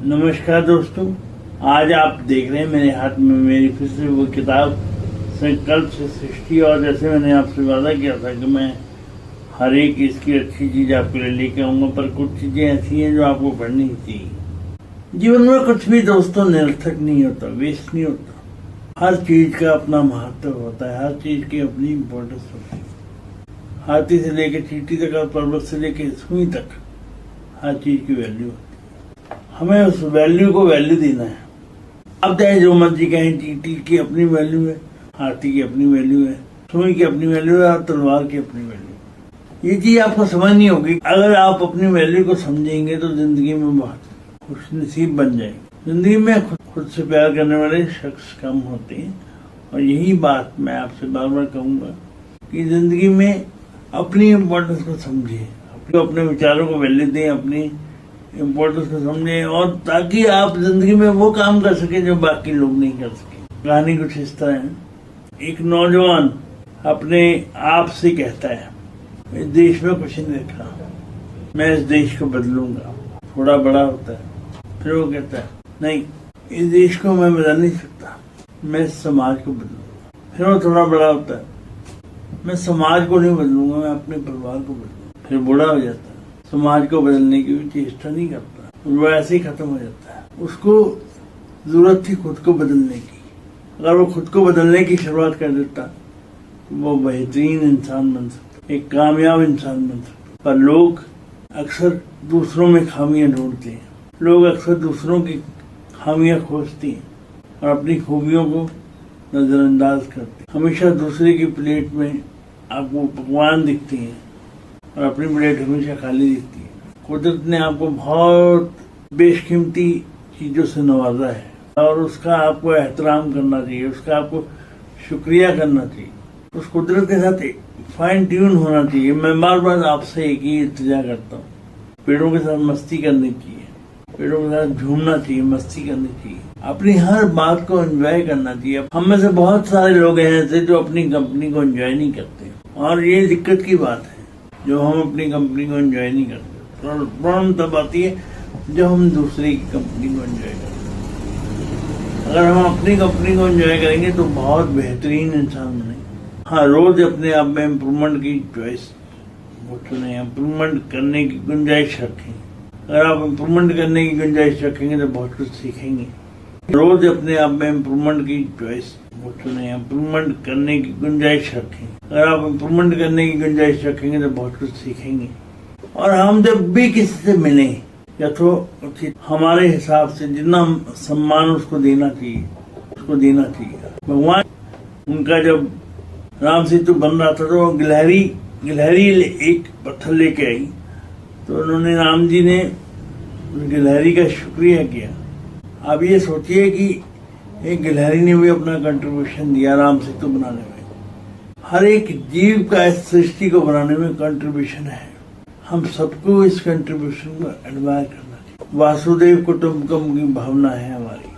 नमस्कार दोस्तों, आज आप देख रहे हैं मेरे हाथ में मेरी फिर से वो किताब संकल्प से सृष्टि। और जैसे मैंने आपसे वादा किया था कि मैं हर एक इसकी अच्छी चीज आपके लिए लेके आऊंगा, पर कुछ चीजें ऐसी हैं जो आपको पढ़नी चाहिए। जीवन में कुछ भी दोस्तों निरर्थक नहीं होता, वेस्ट नहीं होता। हर चीज का अपना महत्व होता है, हर चीज की अपनी इम्पोर्टेंस होती है। हाथी से लेकर चींटी तक और पर्वत से लेकर सुई तक हर चीज की वैल्यू होती है। हमें उस वैल्यू को वैल्यू देना है। अब चाहे जो मर्जी कहें, चींटी की अपनी वैल्यू है, हाथी की अपनी वैल्यू है, सुई की अपनी वैल्यू है और तलवार की अपनी वैल्यू। ये चीज आपको समझनी होगी। अगर आप अपनी वैल्यू को समझेंगे तो जिंदगी में बहुत खुशनसीब बन जाएंगे। जिंदगी में खुद से प्यार करने वाले शख्स कम होते हैं, और यही बात मैं आपसे बार बार कहूंगा कि जिंदगी में अपनी इम्पोर्टेंस को समझिए, अपने विचारों को वैल्यू दें, अपनी इम्पोर्टेंस को समझें, और ताकि आप जिंदगी में वो काम कर सके जो बाकी लोग नहीं कर सके। कहानी कुछ इस तरह है। एक नौजवान अपने आप से कहता है, इस देश में कुछ नहीं देखा, मैं इस देश को बदलूंगा। थोड़ा बड़ा होता है, फिर वो कहता है, नहीं, इस देश को मैं बदल नहीं सकता, मैं इस समाज को बदलूंगा। फिर वो थोड़ा बड़ा होता है, मैं समाज को नहीं बदलूंगा, मैं अपने परिवार को बदलूंगा। फिर बूढ़ा हो जाता है, समाज को बदलने की भी चेष्टा नहीं करता, वो ऐसे ही खत्म हो जाता है। उसको जरूरत थी खुद को बदलने की। अगर वो खुद को बदलने की शुरुआत कर देता तो वो बेहतरीन इंसान बन सकता, एक कामयाब इंसान बन सकता। पर लोग अक्सर दूसरों में खामियां ढूंढते हैं, लोग अक्सर दूसरों की खामियां खोजते हैं और अपनी खूबियों को नजरअंदाज करते हैं। हमेशा दूसरे की प्लेट में आपको पकवान दिखते हैं और अपनी प्लेट हमेशा खाली दिखती है। कुदरत ने आपको बहुत बेशकीमती चीजों से नवाजा है और उसका आपको एहतराम करना चाहिए, उसका आपको शुक्रिया करना चाहिए, उस कुदरत के साथ फाइन ट्यून होना चाहिए। मैं बार बार आपसे एक ही इल्तिजा करता हूँ, पेड़ों के साथ मस्ती करनी चाहिए, पेड़ों के साथ झूमना चाहिए, मस्ती करनी चाहिए, अपनी हर बात को एंजॉय करना चाहिए। हम में से बहुत सारे लोग हैं ऐसे जो अपनी कंपनी को एंजॉय नहीं करते, और ये दिक्कत की बात है जो हम अपनी कंपनी को एंजॉय नहीं करते। प्रॉब्लम तब आती है जब हम दूसरी की कंपनी को एंजॉय करते हैं। अगर हम अपनी कंपनी को एंजॉय करेंगे तो बहुत बेहतरीन इंसान बनेंगे। हाँ, रोज अपने आप में इम्प्रूवमेंट की चॉइस वो चुने, इम्प्रूवमेंट करने की गुंजाइश रखें। अगर आप इम्प्रूवमेंट करने की गुंजाइश रखेंगे तो बहुत कुछ सीखेंगे। रोज अपने आप में इम्प्रूवमेंट की चॉइस वो चुने, इम्प्रूवमेंट करने की गुंजाइश रखें। अगर आप इम्प्रूवमेंट करने की गुंजाइश रखेंगे तो बहुत कुछ सीखेंगे। और हम जब भी किसी से मिले या तो हमारे हिसाब से जितना सम्मान उसको देना चाहिए, उसको देना चाहिए। भगवान उनका जब राम सेतु बन रहा था तो गिलहरी एक पत्थर लेके आई, तो उन्होंने राम जी ने गिलहरी का शुक्रिया किया। अब ये सोचिए कि एक गिलहरी ने भी अपना कंट्रीब्यूशन दिया राम सेतु बनाने में। हर एक जीव का इस सृष्टि को बनाने में कंट्रीब्यूशन है। हम सबको इस कंट्रीब्यूशन को एडमायर करना चाहिए। वासुदेव कुटुंबकम की भावना है हमारी।